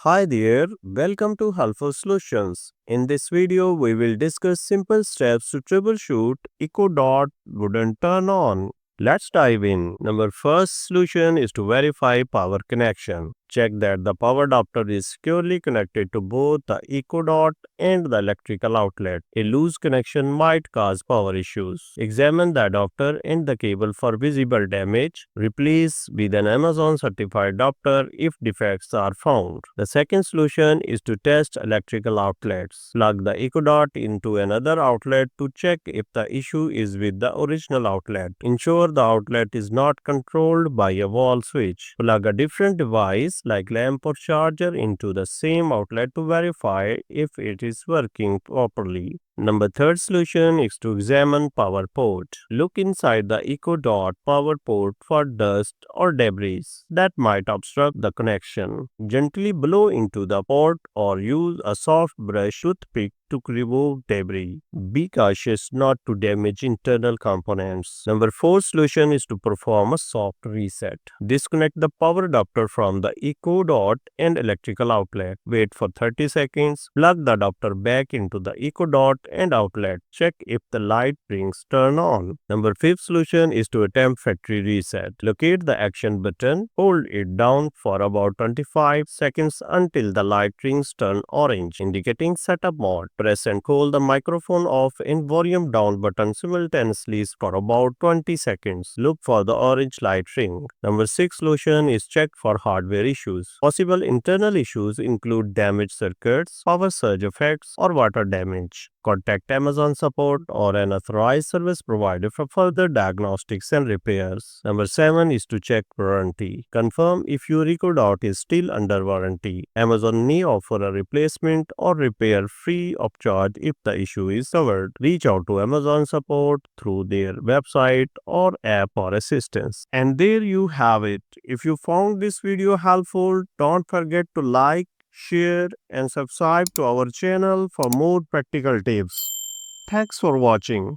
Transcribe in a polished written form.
Hi there, welcome to Helpful Solutions. In this video, we will discuss simple steps to troubleshoot Echo Dot wouldn't turn on. Let's dive in. Number first solution is to verify power connection. Check that the power adapter is securely connected to both the Echo Dot and the electrical outlet. A loose connection might cause power issues. Examine the adapter and the cable for visible damage. Replace with an Amazon certified adapter if defects are found. The second solution is to test electrical outlets. Plug the Echo Dot into another outlet to check if the issue is with the original outlet. Ensure the outlet is not controlled by a wall switch. Plug a different device like lamp or charger into the same outlet to verify if it is working properly. Number third solution is to examine power port. Look inside the Echo Dot power port for dust or debris that might obstruct the connection. Gently blow into the port or use a soft brush toothpick to remove debris. Be cautious not to damage internal components. Number four solution is to perform a soft reset. Disconnect the power adapter from the Echo Dot and electrical outlet. Wait for 30 seconds. Plug the adapter back into the Echo Dot and outlet. Check if the light rings turn on. Number fifth solution is to attempt factory reset. Locate the action button. Hold it down for about 25 seconds until the light rings turn orange, indicating setup mode. Press and hold the microphone off and volume down button simultaneously for about 20 seconds. Look for the orange light ring. Number six solution is check for hardware issues. Possible internal issues include damaged circuits, power surge effects, or water damage. Contact Amazon support or an authorized service provider for further diagnostics and repairs. Number 7 is to check warranty. Confirm if your Echo Dot is still under warranty. Amazon may offer a replacement or repair free of charge if the issue is covered. Reach out to Amazon support through their website or app for assistance. And there you have it. If you found this video helpful, don't forget to like, share and subscribe to our channel for more practical tips. Thanks for watching.